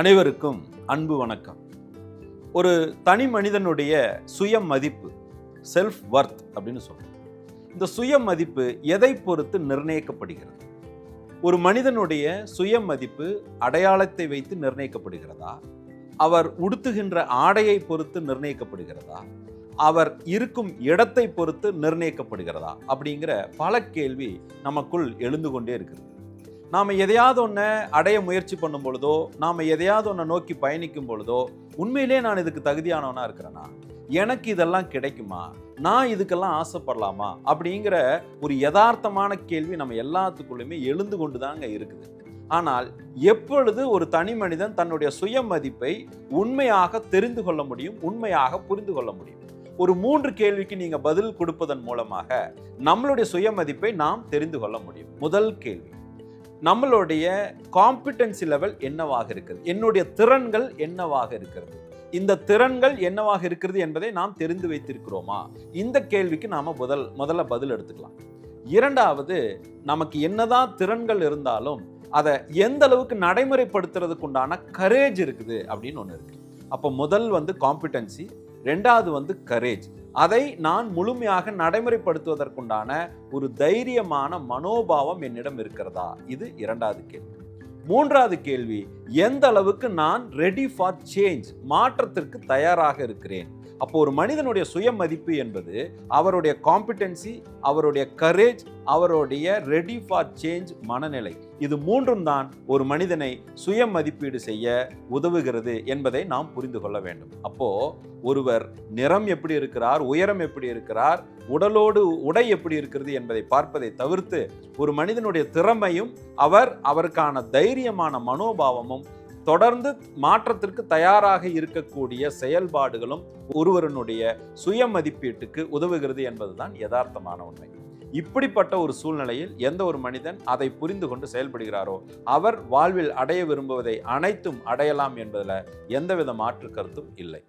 அனைவருக்கும் அன்பு வணக்கம். ஒரு தனி மனிதனுடைய சுய மதிப்பு, செல்ஃப் வர்த் அப்படின்னு சொல்றோம். இந்த சுய மதிப்பு எதை பொறுத்து நிர்ணயிக்கப்படுகிறது? ஒரு மனிதனுடைய சுய மதிப்பு அடையாளத்தை வைத்து நிர்ணயிக்கப்படுகிறதா? அவர் உடுத்துகின்ற ஆடையை பொறுத்து நிர்ணயிக்கப்படுகிறதா? அவர் இருக்கும் இடத்தை பொறுத்து நிர்ணயிக்கப்படுகிறதா? அப்படிங்கிற பல கேள்வி நமக்குள் எழுந்து கொண்டே இருக்கிறது. நாம் எதையாவது ஒன்றை அடைய முயற்சி பண்ணும் பொழுதோ, நாம் எதையாவது ஒன்றை நோக்கி பயணிக்கும் பொழுதோ, உண்மையிலே நான் இதுக்கு தகுதியானவனா இருக்கிறேனா? எனக்கு இதெல்லாம் கிடைக்குமா? நான் இதுக்கெல்லாம் ஆசைப்படலாமா? அப்படிங்கிற ஒரு யதார்த்தமான கேள்வி நம்ம எல்லாத்துக்குள்ளுமே எழுந்து கொண்டு தாங்க இருக்குது. ஆனால் எப்பொழுது ஒரு தனி மனிதன் தன்னுடைய சுய மதிப்பை உண்மையாக தெரிந்து கொள்ள முடியும், உண்மையாக புரிந்து கொள்ள முடியும்? ஒரு 3 கேள்விக்கு நீங்க பதில் கொடுப்பதன் மூலமாக நம்மளுடைய சுய மதிப்பை நாம் தெரிந்து கொள்ள முடியும். முதல் கேள்வி, நம்மளுடைய காம்பிடன்சி லெவல் என்னவாக இருக்கிறது? என்னுடைய திறன்கள் என்னவாக இருக்கிறது? இந்த திறன்கள் என்னவாக இருக்கிறது என்பதை நாம் தெரிந்து வைத்திருக்கிறோமா? இந்த கேள்விக்கு நாம முதல்ல பதில் எடுத்துக்கலாம். இரண்டாவது, நமக்கு என்னதான் திறன்கள் இருந்தாலும் அதை எந்த அளவுக்கு நடைமுறைப்படுத்துறதுக்கு உண்டான கரேஜ் இருக்குது அப்படின்னு ஒன்று இருக்கு. அப்போ முதல் காம்பிடன்சி, ரெண்டாவது கரேஜ். அதை நான் முழுமையாக நடைமுறைப்படுத்துவதற்குண்டான ஒரு தைரியமான மனோபாவம் என்னிடம் இருக்கிறதா? இது இரண்டாவது கேள்வி. மூன்றாவது கேள்வி, எந்த அளவுக்கு நான் ரெடி ஃபார் சேஞ்ச், மாற்றத்திற்கு தயாராக இருக்கிறேன்? அப்போ ஒரு மனிதனுடைய சுய மதிப்பு என்பது அவருடைய காம்பிடன்சி, அவருடைய கரேஜ், அவருடைய ரெடி ஃபார் சேஞ்ச் மனநிலை. இது மூன்றும் தான் ஒரு மனிதனை சுய மதிப்பீடு செய்ய உதவுகிறது என்பதை நாம் புரிந்து கொள்ள வேண்டும். அப்போ ஒருவர் நிறம் எப்படி இருக்கிறார், உயரம் எப்படி இருக்கிறார், உடலோடு உடை எப்படி இருக்கிறது என்பதை பார்ப்பதை தவிர்த்து ஒரு மனிதனுடைய திறமையும் அவருக்கான தைரியமான மனோபாவமும் தொடர்ந்து மாற்றத்திற்கு தயாராக இருக்கக்கூடிய செயல்பாடுகளும் ஒருவருடைய சுய மதிப்பீட்டுக்கு உதவுகிறது என்பதுதான் யதார்த்தமான உண்மை. இப்படிப்பட்ட ஒரு சூழ்நிலையில் எந்த ஒரு மனிதன் அதை புரிந்து கொண்டு செயல்படுகிறாரோ அவர் வாழ்வில் அடைய விரும்புவதை அனைத்தும் அடையலாம் என்பதில் எந்தவித மாற்று கருத்தும் இல்லை.